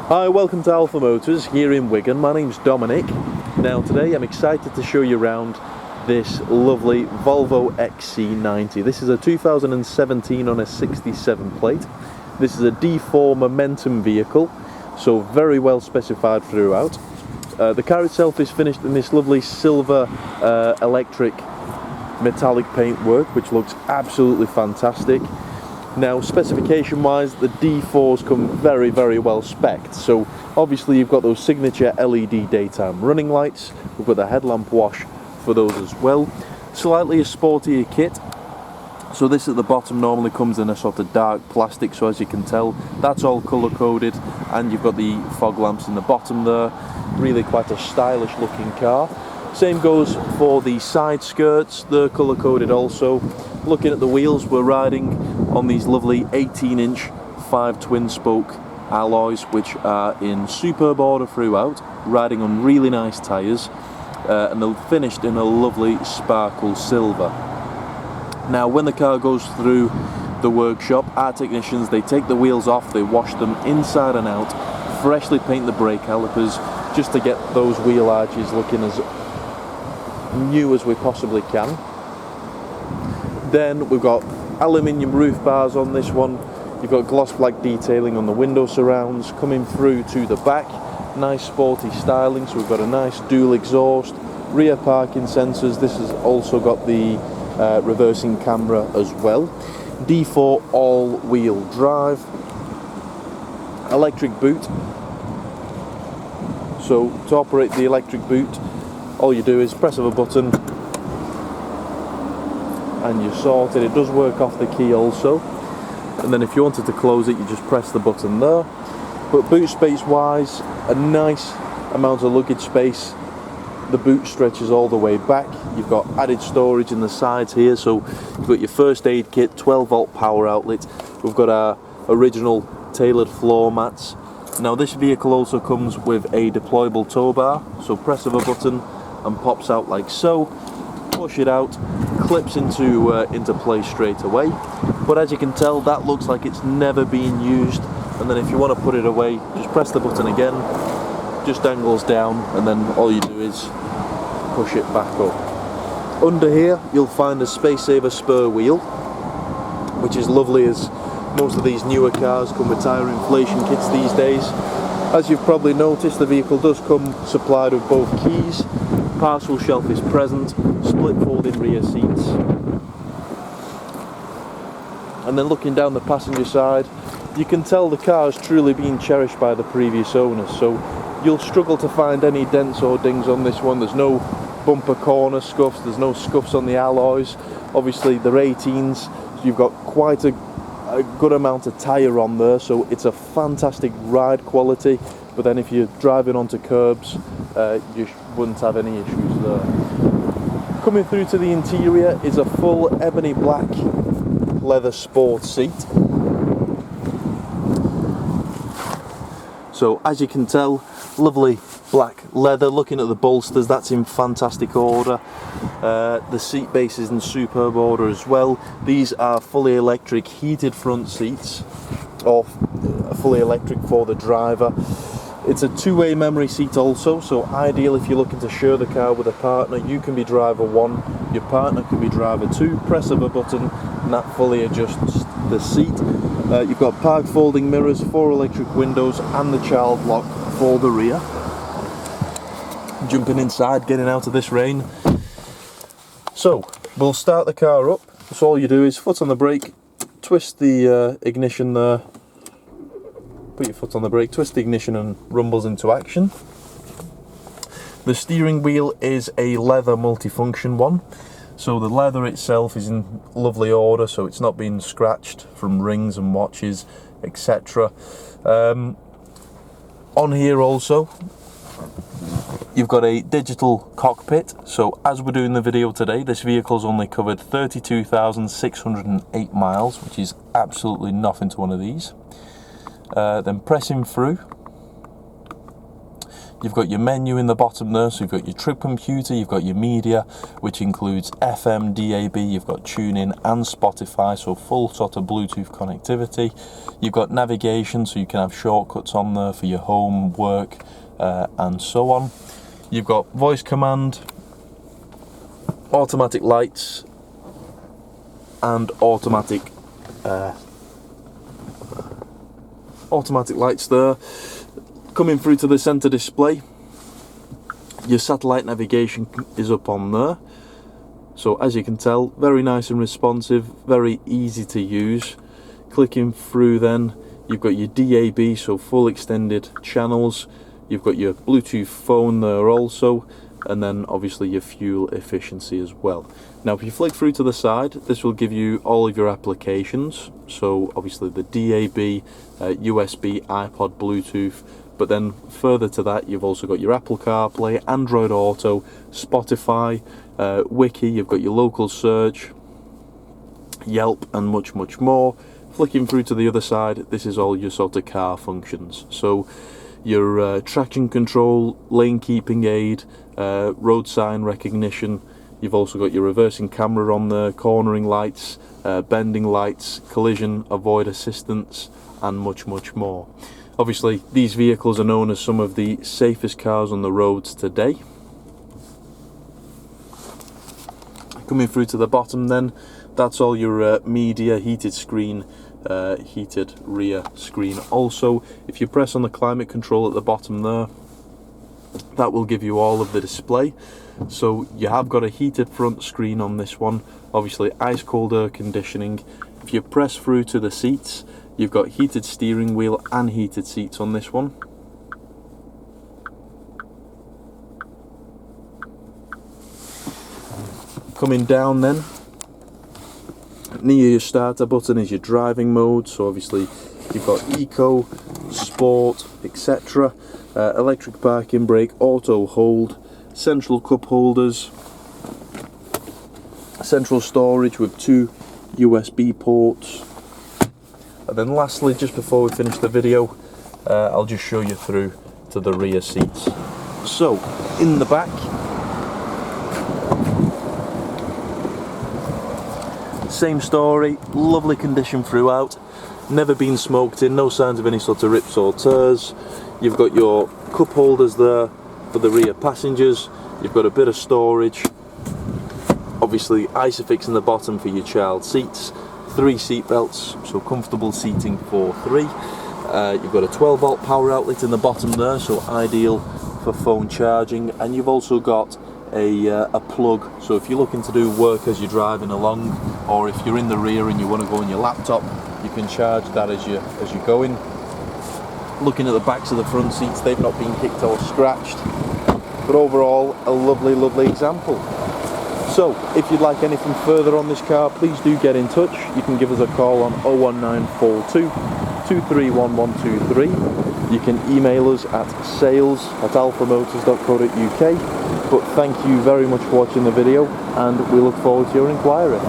Hi, welcome to Alpha Motors here in Wigan. My name's Dominic. Now today I'm excited to show you around this lovely Volvo XC60. This is a 2017 on a 67 plate. This is a D4 Momentum vehicle, so very well specified throughout. The car itself is finished in this lovely silver electric metallic paintwork, which looks absolutely fantastic. Now, specification wise, the D4s come very well spec'd. So obviously you've got those signature LED daytime running lights. We've got the headlamp wash for those as well. Slightly a sportier kit. So this at the bottom normally comes in a sort of dark plastic, so as you can tell that's all colour coded, and you've got the fog lamps in the bottom there. Really quite a stylish looking car. Same goes for the side skirts, they're colour coded also. Looking at the wheels, we're riding on these lovely 18-inch 5 twin spoke alloys, which are in superb order throughout, riding on really nice tyres, and they're finished in a lovely sparkle silver. Now when the car goes through the workshop, our technicians, they take the wheels off, they wash them inside and out, freshly paint the brake calipers just to get those wheel arches looking as new as we possibly can. Then we've got aluminium roof bars on this one. You've got gloss black detailing on the window surrounds coming through to the back. Nice sporty styling, so we've got a nice dual exhaust, rear parking sensors. This has also got the reversing camera as well. D4 all-wheel drive, electric boot. So to operate the electric boot, all you do is press of a button and you're sorted. It does work off the key also, and then if you wanted to close it, you just press the button there. But boot space wise, a nice amount of luggage space. The boot stretches all the way back. You've got added storage in the sides here, so you've got your first aid kit, 12-volt power outlet. We've got our original tailored floor mats. Now this vehicle also comes with a deployable towbar, so press of a button and pops out like so. Push it out, clips into place straight away. But as you can tell, that looks like it's never been used. And then if you want to put it away, just press the button again, just dangles down, and then all you do is push it back up. Under here you'll find a space saver spur wheel, which is lovely, as most of these newer cars come with tyre inflation kits these days. As you've probably noticed, the vehicle does come supplied with both keys. Parcel shelf is present, split folding rear seats. And then looking down the passenger side, you can tell the car has truly been cherished by the previous owners, so you'll struggle to find any dents or dings on this one. There's no bumper corner scuffs, there's no scuffs on the alloys. Obviously they're 18s, so you've got quite a good amount of tyre on there, so it's a fantastic ride quality. But then if you're driving onto curbs, you wouldn't have any issues there. Coming through to the interior is a full ebony black leather sport seat. So as you can tell, lovely black leather. Looking at the bolsters, that's in fantastic order. The seat base is in superb order as well. These are fully electric heated front seats, or fully electric for the driver. It's a two-way memory seat also, so ideal if you're looking to share the car with a partner. You can be driver 1, your partner can be driver 2. Press of a button and that fully adjusts the seat. You've got park folding mirrors, 4 electric windows, and the child lock for the rear. Jumping inside, getting out of this rain. So we'll start the car up. So all you do is foot on the brake, twist the ignition there. Put your foot on the brake, twist the ignition, and rumbles into action. The steering wheel is a leather multifunction one, so the leather itself is in lovely order, so it's not been scratched from rings and watches, etc. On here also you've got a digital cockpit, so as we're doing the video today, this vehicle's only covered 32,608 miles, which is absolutely nothing to one of these. Then pressing through, You've got your menu in the bottom there, so you've got your trip computer, you've got your media, which includes FM, DAB, you've got TuneIn and Spotify, so full sort of Bluetooth connectivity. You've got navigation, so you can have shortcuts on there for your home, work, and so on. You've got voice command, automatic lights, and automatic lights there. Coming through to the center display, your satellite navigation is up on there, so as you can tell, very nice and responsive, very easy to use. Clicking through, then you've got your DAB, so full extended channels. You've got your Bluetooth phone there also, and then obviously your fuel efficiency as well. Now if you flick through to the side, this will give you all of your applications, so obviously the DAB, USB, iPod, Bluetooth, but then further to that you've also got your Apple CarPlay, Android Auto, Spotify, Wiki, you've got your local search, Yelp, and much more. Flicking through to the other side, this is all your sort of car functions, so your traction control, lane keeping aid, road sign recognition. You've also got your reversing camera on there, cornering lights, bending lights, collision avoid assistance, and much more. Obviously these vehicles are known as some of the safest cars on the roads today. Coming through to the bottom then, that's all your media, heated screen, heated rear screen. Also, if you press on the climate control at the bottom there, that will give you all of the display. So you have got a heated front screen on this one, obviously ice cold air conditioning. If you press through to the seats, you've got heated steering wheel and heated seats on this one. Coming down then, near your starter button is your driving mode, so obviously you've got eco, sport, etc. Electric parking brake, auto hold, central cup holders, central storage with 2 USB ports, and then lastly, just before we finish the video, I'll just show you through to the rear seats. So in the back, same story, lovely condition throughout, never been smoked in, no signs of any sort of rips or tears. You've got your cup holders there for the rear passengers, you've got a bit of storage, obviously Isofix in the bottom for your child seats, 3 seat belts, so comfortable seating for 3. You've got a 12 volt power outlet in the bottom there, so ideal for phone charging, and you've also got a plug, so if you're looking to do work as you're driving along, or if you're in the rear and you want to go on your laptop, you can charge that as you're going. Looking at the backs of the front seats, they've not been kicked or scratched, but overall a lovely example. So if you'd like anything further on this car, please do get in touch. You can give us a call on 01942 231123. You can email us at sales@alphamotors.co.uk. But thank you very much for watching the video, and we look forward to your inquiry.